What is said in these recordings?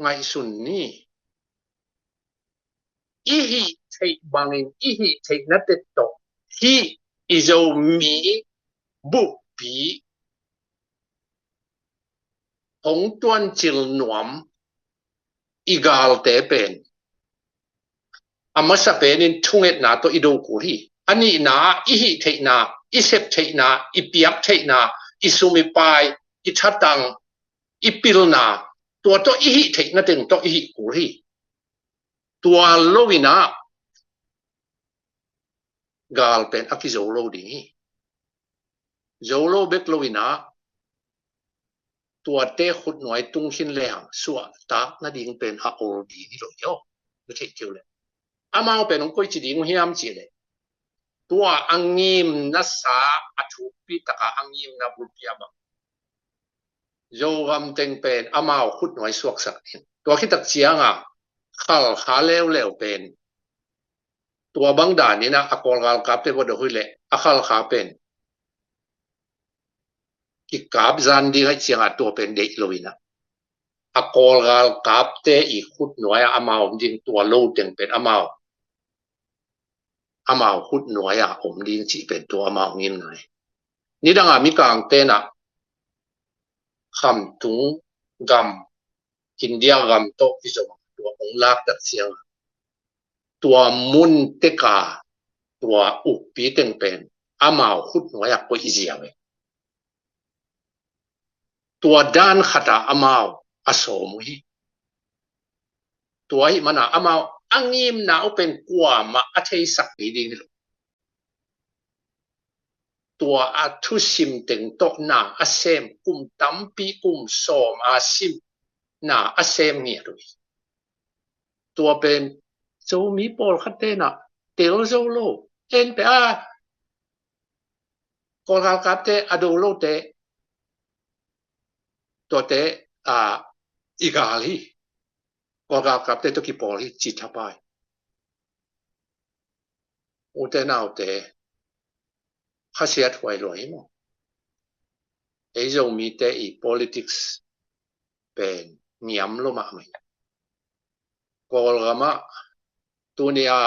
ngay sun ni ihi thei bangin ihi thei na te to hi izo mi bu pi hong tuan chil nuam igal te pen amasa penin thunget na to ido ku hi ani na ihi thei na isep thei na ipiak thei na isumi pai ithatang ipil na to ihi thei na teng to ihi ku hi tua lovina gal pen aki zolo ding hi zolo bek lovina tua te khut noi tung hin le hang suwa tak na ding pen a ol di ni lo yo ni thei kiu le amao pen ong koi chi ding hiam chi le tua angim na sa athu pi taka angim na bul pia ba zo gam teng pen amao khut noi suak sak hin tua khitak chianga khal kha lew lew pen tua bang da ni na akol gal kap te bo do hui le akhal kha pen ki kap zan di hai chianga tua pen de loina akol gal kap te i khut noi amao ding tua lo teng pen amao khut noi a om ding chi pen tua amao ngim nai ni danga mi kang te na kham tung gam India gam to iso tua ong lak tak siang tua mun te ka tua upi teng pen amao khut noi a ko izia we tua dan khata amao asom hi tua hi mana amao angim na open kwa ma athei sak ni ding tua a thu sim teng to na asem kum tampi kum som a sim na asem ni rui tua pen zo mi pol khate na tel zo lo en pe a kol gal kap te ado lo te to te a igal hi kol gal kap te to ki pol hi chi thapai u te nau te khasiat huai lo hi mo ei zo mi te i politics pen niam lo ma mai kol gama tunia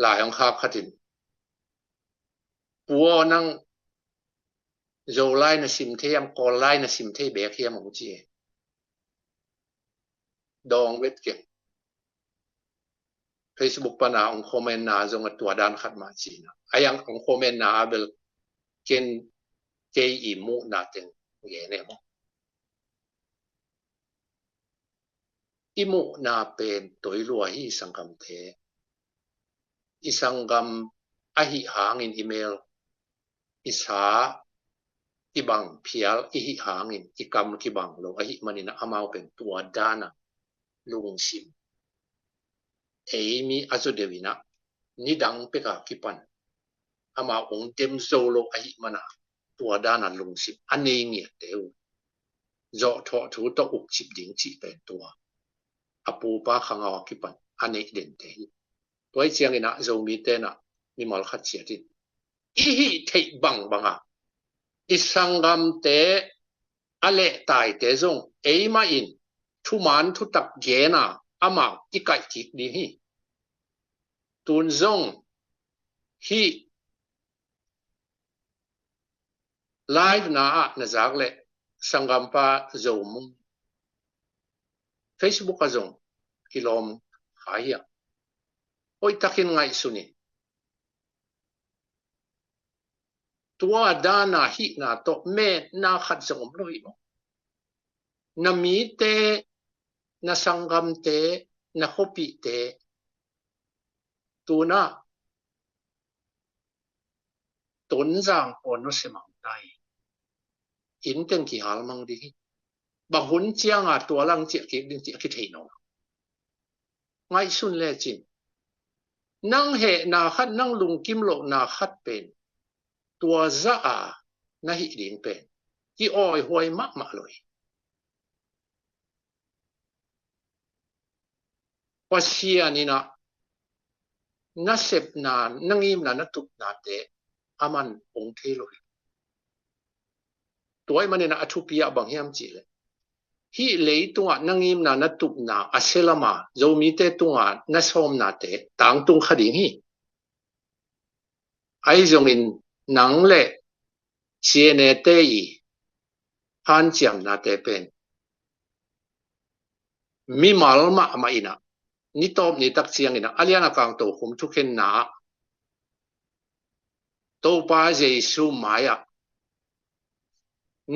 la yong khap khatin puo nang zo lai na sim the yam kol lai na sim the be khiam ong chi dong wet ke Facebook pa na ong comment na zo nga tua dan khat ma chi na ayang ong comment na abel ken ke i mu na ten ye ne mo imu na pen toi lua hi sangam the isangam ahi hangin email isa ibang phial ihi hangin ikam ki bang lo ahi manina amao pen tua dana lung sim eimi azu devina ni dang peka kipan ama ong dem zolo ahi mana tua dana lung sim ane ngi teu zo tho thu to uk chip ding chi pen tua apu pa khanga kipan ane den te toy chiang ina zo mi te na mi mal khat chia ti ihi thei bang banga isangam te ale tai te zong eima in thu man thu tak ge na ama ikai tik ni hi tun zong hi live na zak le sangam pa zo mung Facebook ka zong kilom haya oi takin ngai suni tua dana hi na to me na khat zong loi mo na mi te na sangam te na hopi te tu na ton zang on no semang tai in teng ki hal mang di ba hun chiang a tua lang chi ki ding chi ki thei no ngai sun le chin nang he na khat nang lung kim lo na khat pen tua za a na hi ding pen ki oi huai ma ma loi pasia ni na sep na nangim na tup na te aman ong the loi toy manena athupia bang hiam chi le hi lấy tunga nangim na tup na aselama zomi te tunga na som na te tang tung khading hi ai zong in nang le chia ne te i han chiam na te pen mi malma ma ina ni top ni tak chiang ina aliana kang to hum thu khen na to pa jesu maya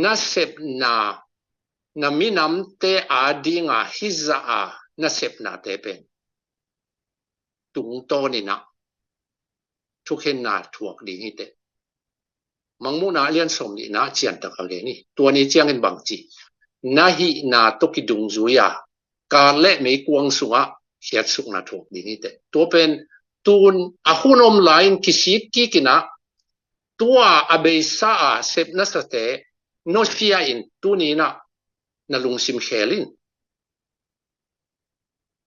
na sep na minam te adinga hiza a na sep na te pen tung to ni na thu khen na thuak ding hi te mangmu na alian som ni na chian tak ale ni tua ni chiang in bang chi na hi na to ki dung zuya ka le me kuang sunga hiat suk na thuak ding hi te to pen tun a hunom line kisik ki kina tua abeisa a sep na sa te no fia in tu ni na lungsim khelin